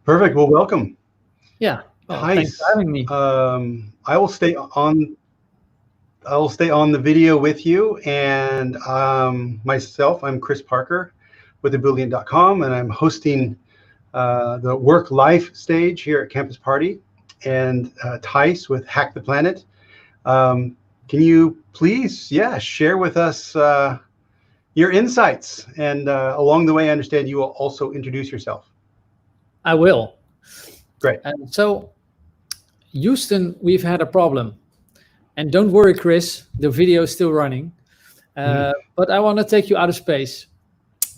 Perfect. Well, welcome. Yeah. Well, thanks Thijs. for having me. I will stay on the video with you, and myself, I'm Chris Parker with Aboolean.com, and I'm hosting the work-life stage here at Campus Party, and Thijs with Hack the Planet. Can you please, share with us your insights? And along the way, I understand you will also introduce yourself. I will. Great. So, Houston, we've had a problem. And don't worry, Chris, the video is still running. But I want to take you out of space.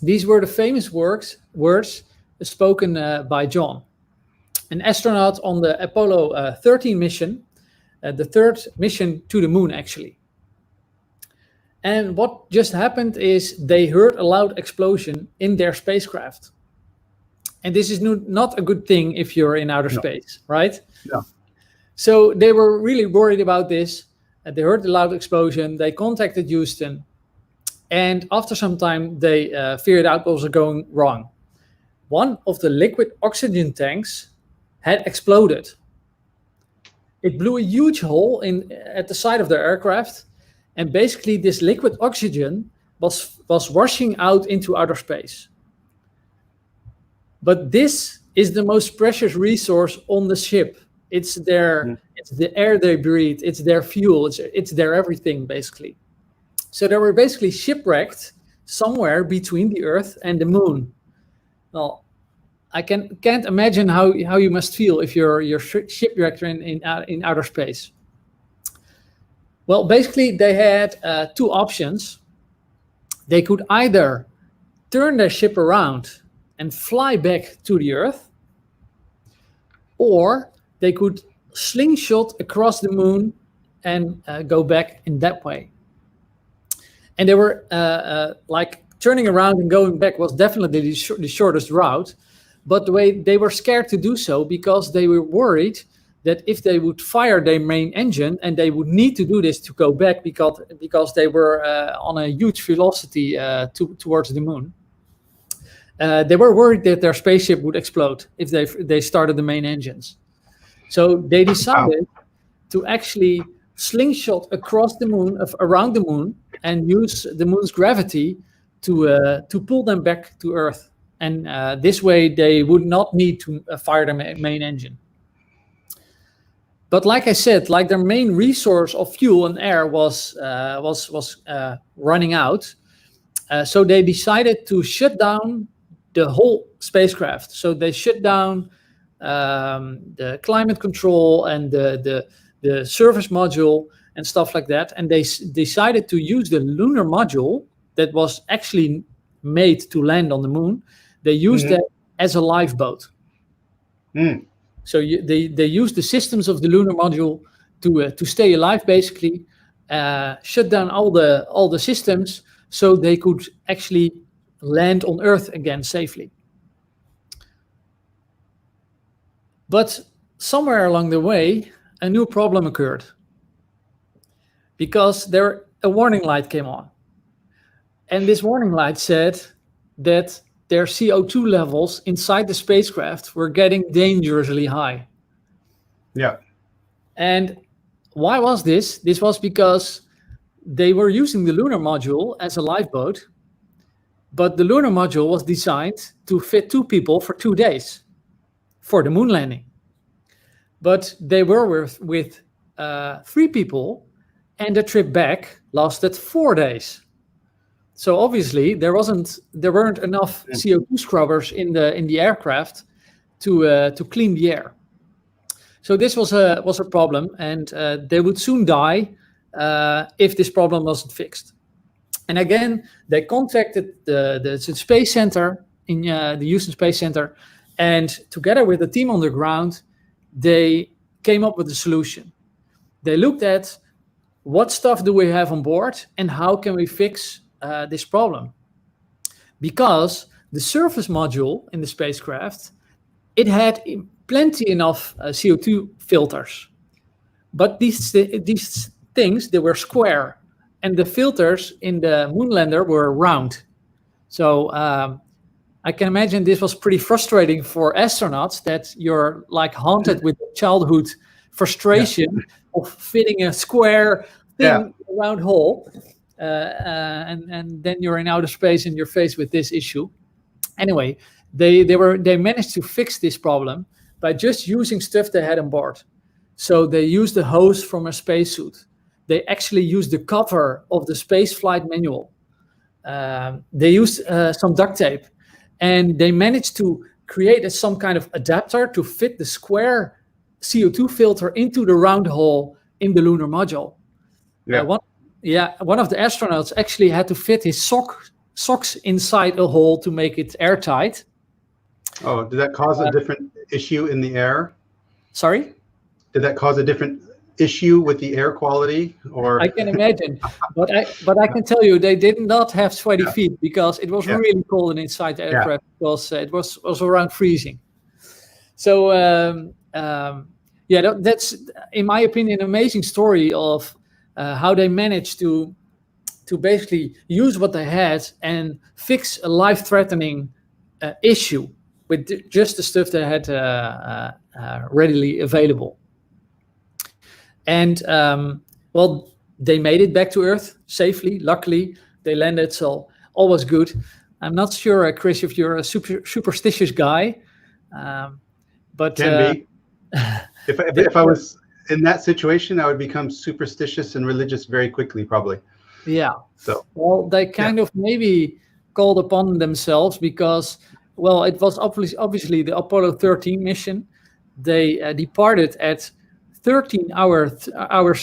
These were the famous words spoken by John, an astronaut on the Apollo 13 mission, the third mission to the moon, actually. And what just happened is they heard a loud explosion in their spacecraft. And this is not a good thing if you're in outer space, right? Yeah. So they were really worried about this. They heard the loud explosion. They contacted Houston. And after some time, they figured out what was going wrong. One of the liquid oxygen tanks had exploded. It blew a huge hole at the side of the aircraft. And basically, this liquid oxygen was washing out into outer space. But this is the most precious resource on the ship. It's it's the air they breathe, it's their fuel, it's their everything, basically. So they were basically shipwrecked somewhere between the Earth and the moon. Well, I can't imagine how you must feel if you're shipwrecked in outer space. Well, basically, they had two options. They could either turn their ship around and fly back to the Earth, or they could slingshot across the moon and go back in that way. And they were turning around and going back was definitely the shortest route, but the way they were scared to do so because they were worried that if they would fire their main engine, and they would need to do this to go back because they were on a huge velocity towards the moon. They were worried that their spaceship would explode if they started the main engines. So they decided to actually slingshot across the moon, around the moon, and use the moon's gravity to pull them back to Earth. And this way, they would not need to fire their main engine. But like I said, like their main resource of fuel and air was running out. So they decided to shut down the whole spacecraft. So they shut down the climate control and the service module and stuff like that. And they decided to use the lunar module that was actually made to land on the moon. They used that as a lifeboat. So they used the systems of the lunar module to stay alive, basically, shut down all the systems so they could actually land on Earth again safely. But somewhere along the way, a new problem occurred because a warning light came on. And this warning light said that their CO2 levels inside the spacecraft were getting dangerously high. Yeah. And why was this? This was because they were using the lunar module as a lifeboat, but the lunar module was designed to fit 2 people for 2 days for the moon landing. But they were with 3 people, and the trip back lasted 4 days. So obviously there weren't enough CO2 scrubbers in the aircraft to clean the air. So this was a problem, and they would soon die if this problem wasn't fixed. And again, they contacted the Space Center in the Houston Space Center, and together with the team on the ground, they came up with a solution. They looked at what stuff do we have on board and how can we fix this problem. Because the surface module in the spacecraft, it had plenty enough CO2 filters. But these things, they were square, and the filters in the moonlander were round. So I can imagine this was pretty frustrating for astronauts, that you're like haunted with childhood frustration of fitting a square thing around hole, and then you're in outer space and you're faced with this issue. Anyway, they managed to fix this problem by just using stuff they had on board. So they used the hose from a spacesuit. They actually used the cover of the space flight manual. They used some duct tape, and they managed to create some kind of adapter to fit the square CO2 filter into the round hole in the lunar module. One of the astronauts actually had to fit his socks inside a hole to make it airtight. Oh, did that cause a different issue in the air? Sorry? Did that cause a different issue with the air quality? Or I can imagine, but I can tell you they did not have sweaty feet, because it was really cold inside the aircraft, because it was around freezing. So that's, in my opinion, an amazing story of how they managed to basically use what they had and fix a life-threatening issue with just the stuff they had readily available. And they made it back to Earth safely. Luckily, they landed, so all was good. I'm not sure, Chris, if you're a superstitious guy, but can be. If I was in that situation, I would become superstitious and religious very quickly, probably. Yeah. So they kind of maybe called upon themselves, because it was obviously the Apollo 13 mission. They departed at 13 hours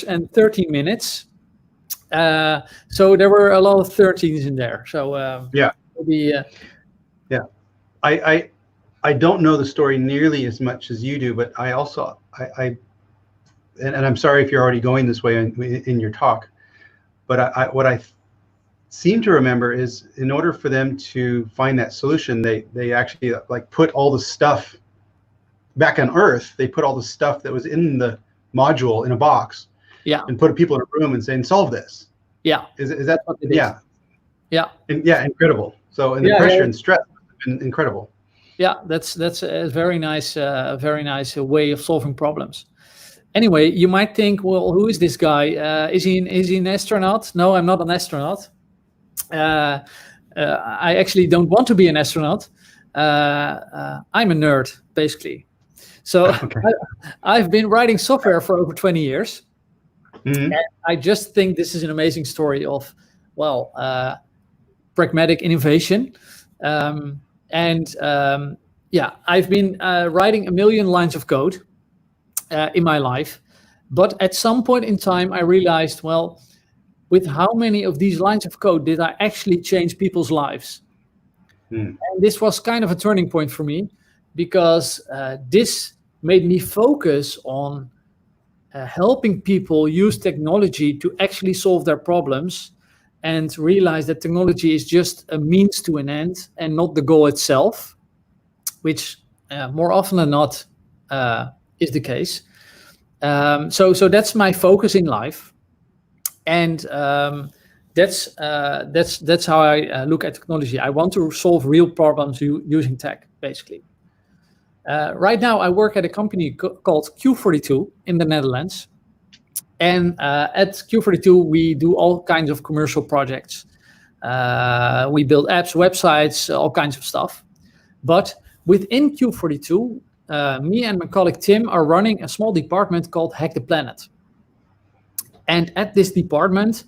and 13 minutes. So there were a lot of 13s in there. So I don't know the story nearly as much as you do, but I also and I'm sorry if you're already going this way in your talk, but what I seem to remember is, in order for them to find that solution, they actually put all the stuff back on Earth. They put all the stuff that was in the module in a box, and put people in a room and saying, solve this. Is that what it is? Incredible. So, and the pressure and stress has been incredible. That's a very nice way of solving problems. Anyway, you might think, well, who is this guy? Is he an astronaut? No, I'm not an astronaut. I actually don't want to be an astronaut. I'm a nerd, basically. So I've been writing software for over 20 years. And I just think this is an amazing story of, pragmatic innovation. I've been writing 1 million lines of code in my life. But at some point in time, I realized, with how many of these lines of code did I actually change people's lives? And this was kind of a turning point for me, because this made me focus on helping people use technology to actually solve their problems, and realize that technology is just a means to an end and not the goal itself, which more often than not is the case. So that's my focus in life, and that's how I look at technology. I want to solve real problems using tech, basically. Right now, I work at a company called Q42 in the Netherlands. And at Q42, we do all kinds of commercial projects. We build apps, websites, all kinds of stuff. But within Q42, me and my colleague Tim are running a small department called Hack the Planet. And at this department,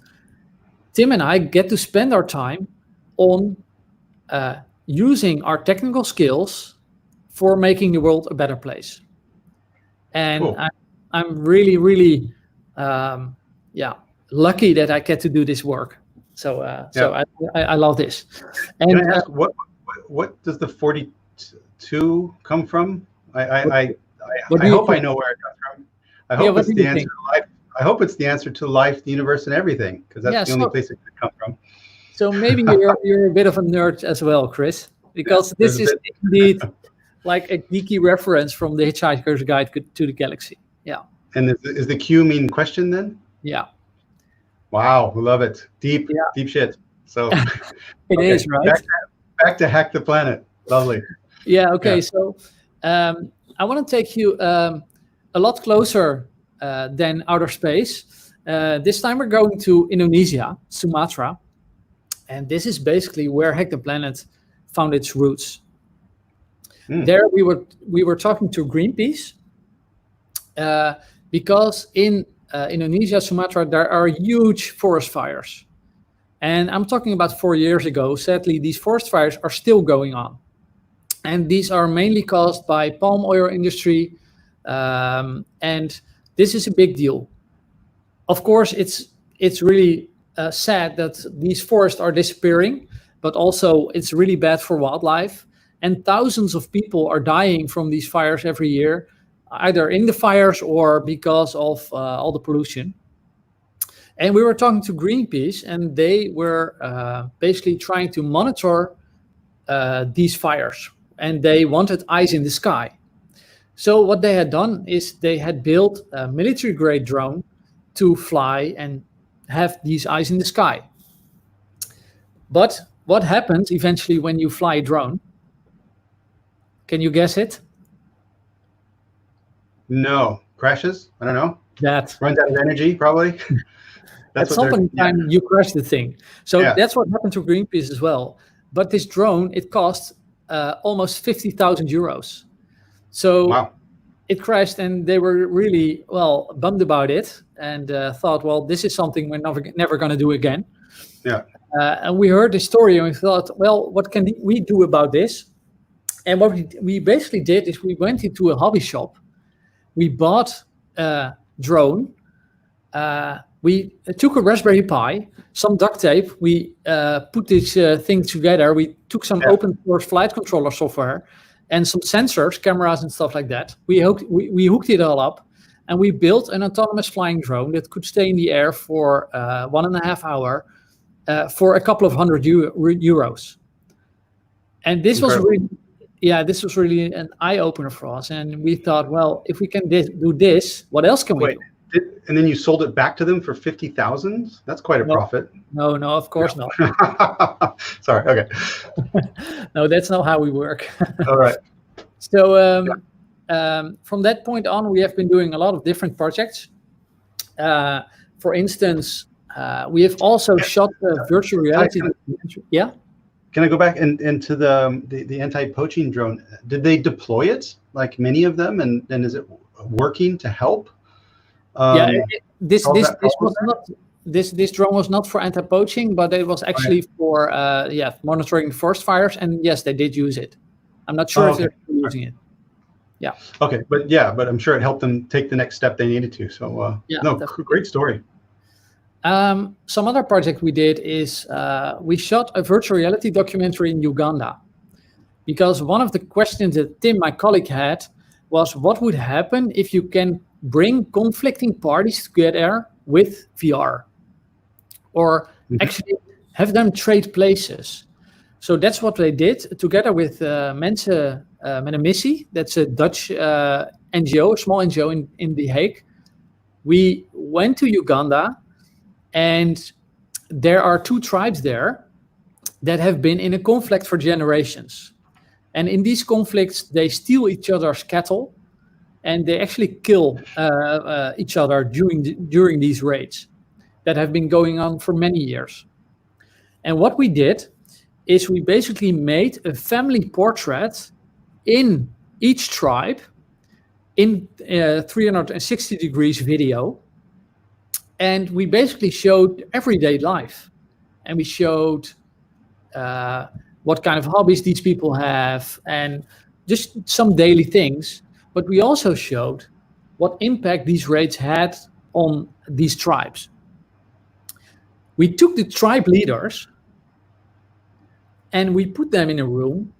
Tim and I get to spend our time on using our technical skills for making the world a better place. And cool. I'm really, really lucky that I get to do this work. So I love this. And can I ask, what does the 42 come from? I hope I know where it comes from. I hope it's the answer to life. I hope it's the answer to life, the universe, and everything, because that's the only place it could come from. So maybe you're a bit of a nerd as well, Chris, because this is indeed like a geeky reference from the Hitchhiker's Guide to the Galaxy. Yeah. And is the Q mean question then? Yeah. Wow, we love it. Deep shit. So it is, right? Back to Hack the Planet. Lovely. Yeah. Okay. Yeah. So I want to take you a lot closer than outer space. This time we're going to Indonesia, Sumatra, and this is basically where Hack the Planet found its roots. There we were talking to Greenpeace because in Indonesia, Sumatra, there are huge forest fires. And I'm talking about 4 years ago. Sadly, these forest fires are still going on. And these are mainly caused by palm oil industry. And this is a big deal. Of course, it's really sad that these forests are disappearing, but also it's really bad for wildlife. And thousands of people are dying from these fires every year, either in the fires or because of all the pollution. And we were talking to Greenpeace, and they were basically trying to monitor these fires, and they wanted eyes in the sky. So what they had done is they had built a military-grade drone to fly and have these eyes in the sky. But what happens eventually when you fly a drone? Can you guess it? No. Crashes? I don't know. That Runs out of energy, probably. at some point in time, you crash the thing. So that's what happened to Greenpeace as well. But this drone, it cost almost 50,000 euros. So wow. It crashed, and they were really, bummed about it, and thought, well, this is something we're never going to do again. Yeah. And we heard the story, and we thought, well, what can we do about this? And what we basically did is we went into a hobby shop. We bought a drone. We took a Raspberry Pi, some duct tape. We put this thing together. We took some open source flight controller software and some sensors, cameras, and stuff like that. We hooked it all up, and we built an autonomous flying drone that could stay in the air for 1.5 hours for a couple of hundred euros. And this was really an eye opener for us. And we thought, well, if we can do this, what else can we do? And then you sold it back to them for 50,000? That's quite a profit. No, of course not. Sorry. Okay. No, that's not how we work. All right. So from that point on, we have been doing a lot of different projects. For instance, we have also shot virtual reality. Yeah. Can I go back into the anti-poaching drone? Did they deploy it, like many of them, and is it working to help? This drone was not for anti-poaching, but it was actually for monitoring forest fires. And yes, they did use it. I'm not sure if they're still using it. Yeah. Okay, but I'm sure it helped them take the next step they needed to. So great story. Some other project we did is we shot a virtual reality documentary in Uganda, because one of the questions that Tim, my colleague, had was, what would happen if you can bring conflicting parties together with VR, or actually have them trade places? So that's what they did together with Mensen met een Missie. That's a Dutch NGO, a small NGO in The Hague. We went to Uganda, and there are 2 tribes there that have been in a conflict for generations. And in these conflicts, they steal each other's cattle, and they actually kill each other during these raids that have been going on for many years. And what we did is we basically made a family portrait in each tribe in 360 degrees video. And we basically showed everyday life. And we showed what kind of hobbies these people have and just some daily things. But we also showed what impact these raids had on these tribes. We took the tribe leaders and we put them in a room,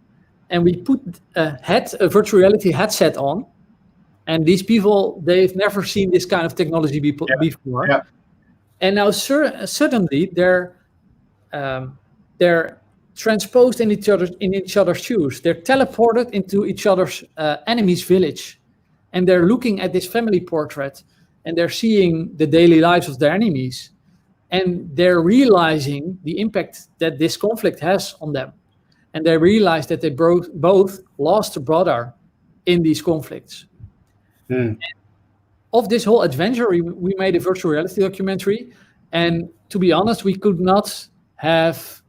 and we put a virtual reality headset on. And these people, they've never seen this kind of technology before. Yeah. And now suddenly they're transposed in each other's shoes. They're teleported into each other's enemy's village, and they're looking at this family portrait, and they're seeing the daily lives of their enemies, and they're realizing the impact that this conflict has on them. and they realized that they both lost a brother in these conflicts. Of this whole adventure, we made a virtual reality documentary, and to be honest, we could not have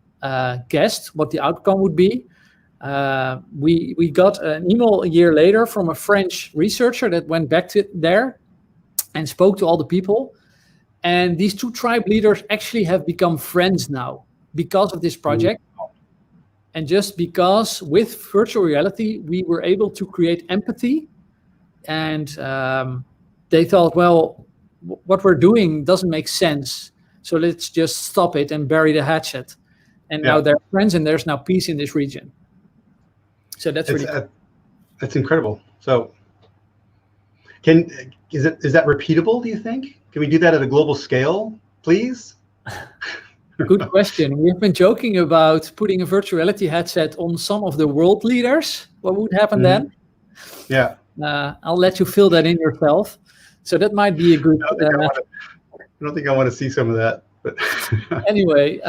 guessed what the outcome would be. We got an email a year later from a French researcher that went back to there and spoke to all the people. And these two tribe leaders actually have become friends now because of this project. And just because with virtual reality, we were able to create empathy. And they thought, well, what we're doing doesn't make sense. So let's just stop it and bury the hatchet. And now they're friends, and there's now peace in this region. So that's really cool. That's incredible. So is that repeatable, do you think? Can we do that at a global scale, please? Good question. We've been joking about putting a virtual reality headset on some of the world leaders. What would happen then? Yeah. I'll let you fill that in yourself. So that might be a good... I don't think I want to see some of that. But anyway,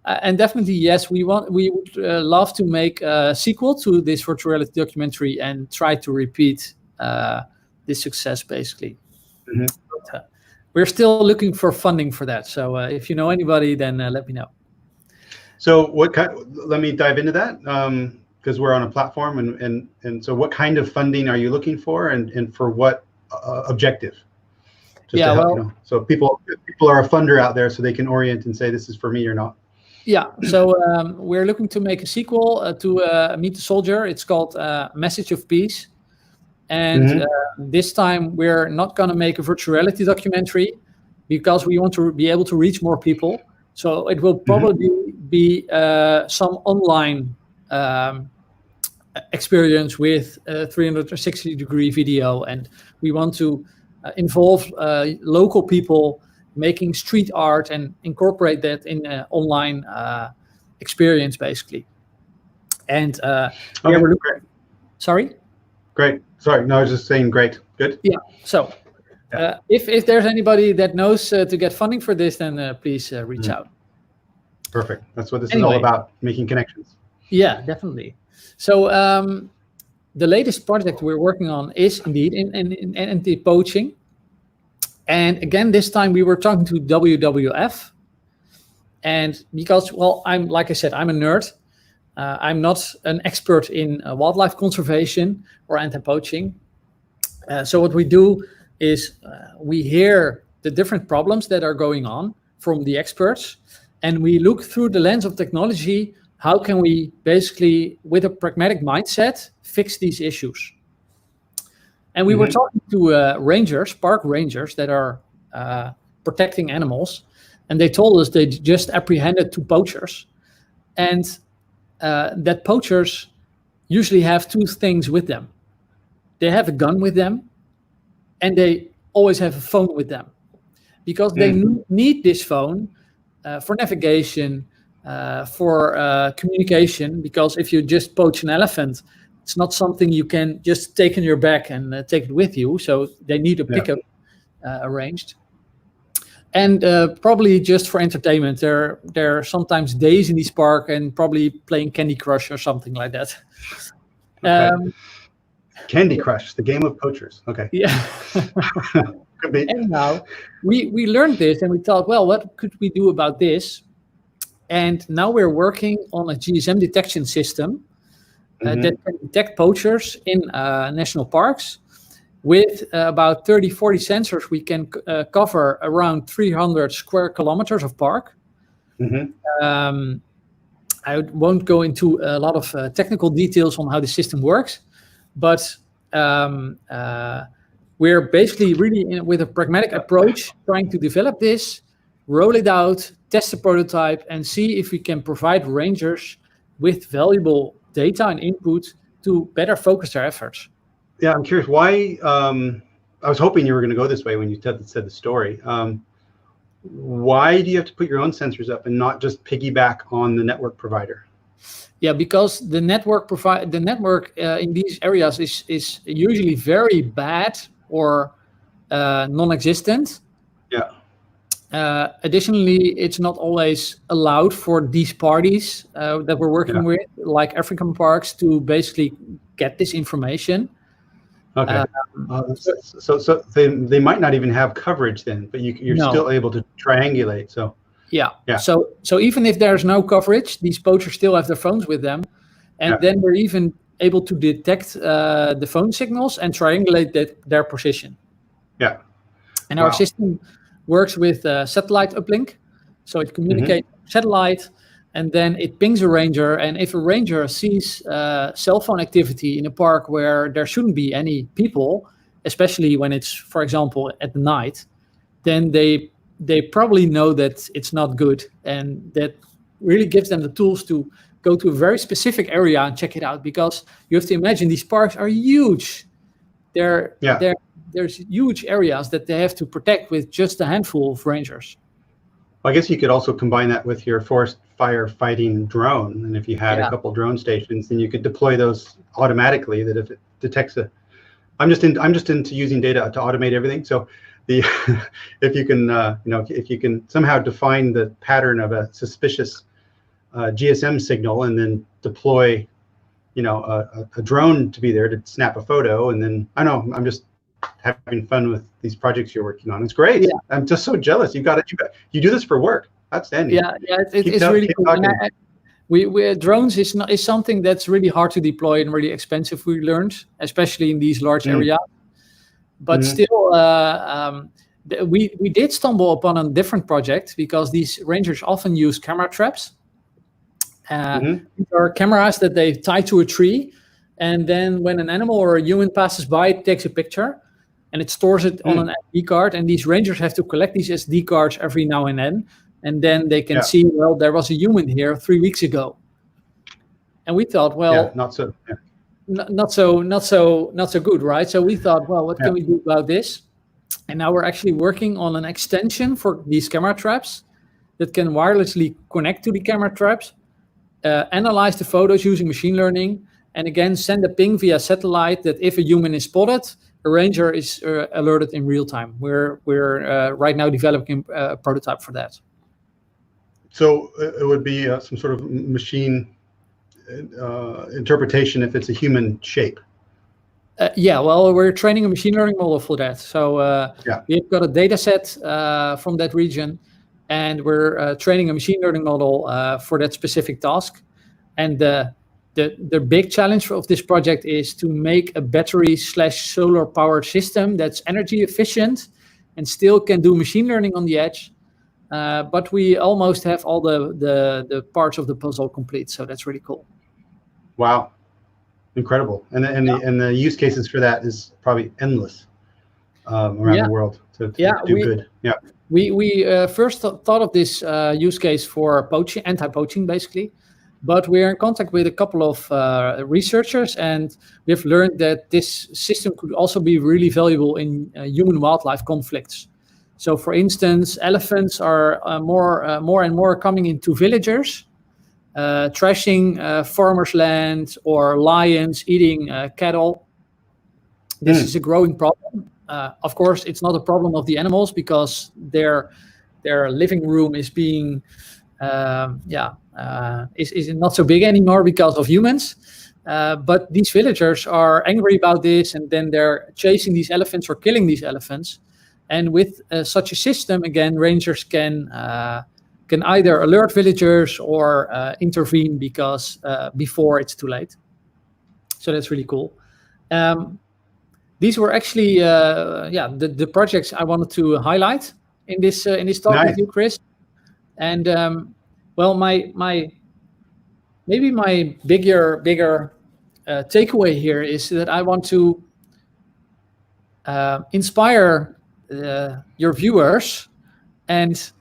and definitely, yes, we would love to make a sequel to this virtual reality documentary and try to repeat this success, basically. But, we're still looking for funding for that. So if you know anybody, then let me know. So let me dive into that, because we're on a platform, and so what kind of funding are you looking for, and for what objective? Just to help, so people are a funder out there, so they can orient and say, this is for me or not. Yeah, so we're looking to make a sequel to Meet the Soldier. It's called Message of Peace. And this time we're not going to make a virtual reality documentary because we want to be able to reach more people. So it will probably be some online experience with 360-degree video. And we want to involve local people making street art and incorporate that in an online experience, basically. And we're looking... Sorry? Great. Sorry, no, I was just saying great. Good. Yeah. So if there's anybody that knows to get funding for this, then please reach out. Perfect. That's what this is all about, making connections. Yeah, definitely. So the latest project we're working on is indeed in anti-poaching. And again, this time we were talking to WWF. And because, well, like I said, I'm a nerd. I'm not an expert in wildlife conservation or anti-poaching. So what we do is we hear the different problems that are going on from the experts, and we look through the lens of technology. How can we basically, with a pragmatic mindset, fix these issues? And we were talking to rangers, park rangers that are protecting animals, and they told us they just apprehended 2 poachers, and that poachers usually have 2 things with them. They have a gun with them, and they always have a phone with them, because they need this phone for navigation, for communication, because if you just poach an elephant, it's not something you can just take in your bag and take it with you. So they need a pickup arranged. And probably just for entertainment, they're sometimes days in this park and probably playing Candy Crush or something like that. Okay. Candy Crush, the game of poachers. Okay. Yeah. Could be. Anyhow, we learned this and we thought, well, what could we do about this? And now we're working on a GSM detection system that can detect poachers in national parks. With about 30, 40 sensors, we can cover around 300 square kilometers of park. I won't go into a lot of technical details on how the system works, but we're basically really with a pragmatic approach trying to develop this, roll it out, test the prototype, and see if we can provide rangers with valuable data and input to better focus their efforts. Yeah, I'm curious why. I was hoping you were going to go this way when you said the story. Why do you have to put your own sensors up and not just piggyback on the network provider? Yeah, because the network in these areas is usually very bad or non-existent. Yeah. Additionally, it's not always allowed for these parties that we're working with, like African parks, to basically get this information. Okay. So they might not even have coverage then, but you're still able to triangulate. So yeah. So even if there's no coverage, these poachers still have their phones with them, and then we're even able to detect the phone signals and triangulate their position. Yeah. And our system works with satellite uplink, so it communicates satellite, and then it pings a ranger. And if a ranger sees cell phone activity in a park where there shouldn't be any people, especially when it's, for example, at night, then they probably know that it's not good, and that really gives them the tools to go to a very specific area and check it out. Because you have to imagine these parks are huge. There's huge areas that they have to protect with just a handful of rangers. Well, I guess you could also combine that with your forest fire fighting drone. And if you had a couple drone stations, then you could deploy those automatically, that if it detects I'm just into using data to automate everything. So if you can, if you can somehow define the pattern of a suspicious GSM signal and then deploy, a drone to be there to snap a photo, and then I'm just having fun with these projects you're working on. It's great. Yeah. I'm just so jealous. You do this for work. Outstanding. Yeah, it's really cool. Drones is something that's really hard to deploy and really expensive. We learned, especially in these large areas. But still, we did stumble upon a different project, because these rangers often use camera traps. These are cameras that they tie to a tree, and then when an animal or a human passes by, it takes a picture and it stores it on an SD card. And these rangers have to collect these SD cards every now and then they can see, well, there was a human here 3 weeks ago. And we thought, well, not so good, right? So we thought, well, what can we do about this? And now we're actually working on an extension for these camera traps that can wirelessly connect to the camera traps, analyze the photos using machine learning, and again send a ping via satellite that if a human is spotted, a ranger is alerted in real time. We're right now developing a prototype for that. So it would be some sort of machine interpretation if it's a human shape. Well, we're training a machine learning model for that. So we've got a data set from that region, and we're training a machine learning model for that specific task. And the big challenge of this project is to make a battery/solar powered system that's energy efficient and still can do machine learning on the edge. But we almost have all the parts of the puzzle complete. So that's really cool. Wow. Incredible. And the use cases for that is probably endless around the world to do good. Yeah. We first thought of this use case for anti-poaching, basically. But we're in contact with a couple of researchers, and we've learned that this system could also be really valuable in human-wildlife conflicts. So, for instance, elephants are more and more coming into villagers, trashing farmers' land, or lions eating cattle. This is a growing problem. Of course, it's not a problem of the animals, because their living room is being is not so big anymore because of humans. But these villagers are angry about this, and then they're chasing these elephants or killing these elephants. And with such a system, again, rangers can either alert villagers or intervene before it's too late. So that's really cool. These were actually the projects I wanted to highlight in this talk with you, Chris. And maybe my bigger takeaway here is that I want to inspire your viewers and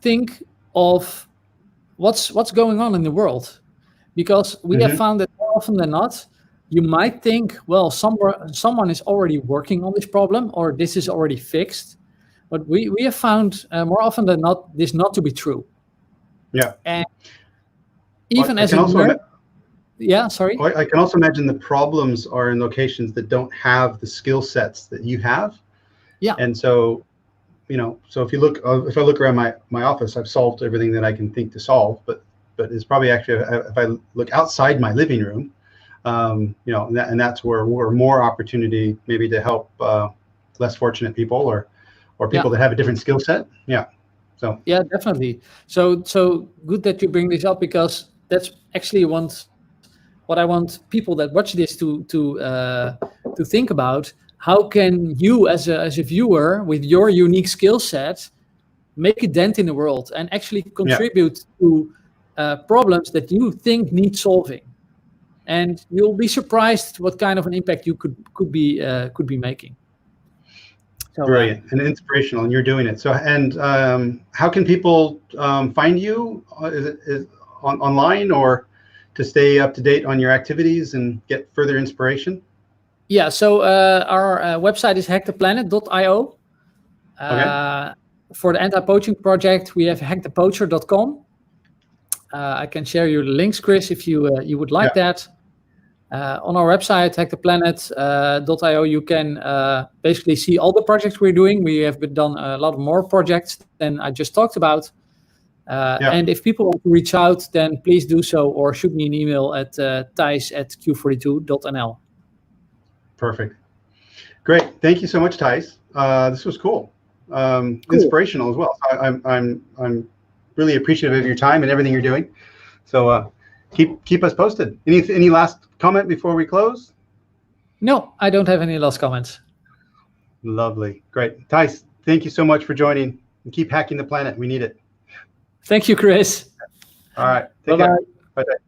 think of what's going on in the world, because we have found that more often than not, you might think, well, someone is already working on this problem, or this is already fixed. But we have found more often than not this not to be true. Yeah. And even I can also imagine the problems are in locations that don't have the skill sets that you have. Yeah. And so so if I look around my office, I've solved everything that I can think to solve, but it's probably actually, if I look outside my living room, and that's where more opportunity maybe to help less fortunate people or people that have a different skill set. Yeah. So yeah, definitely. So good that you bring this up, because that's actually what I want people that watch this to think about. How can you, as a viewer with your unique skill set, make a dent in the world and actually contribute to problems that you think need solving? And you'll be surprised what kind of an impact you could be making. So, brilliant and inspirational, and you're doing it. So, and how can people find you? Is it online, or to stay up to date on your activities and get further inspiration? Yeah, so our website is hacktheplanet.io. Okay. For the anti-poaching project, we have hackthepoacher.com. I can share you the links, Chris, if you would like that. On our website, hacktheplanet.io, you can basically see all the projects we're doing. We have done a lot more projects than I just talked about. And if people want to reach out, then please do so, or shoot me an email at thijs@q42.nl. Perfect. Great. Thank you so much, Thijs. This was cool. Inspirational as well. I'm really appreciative of your time and everything you're doing. So keep us posted. Any last comment before we close? No, I don't have any last comments. Lovely. Great. Thijs, thank you so much for joining, and keep hacking the planet. We need it. Thank you, Chris. All right. Bye-bye. Bye-bye.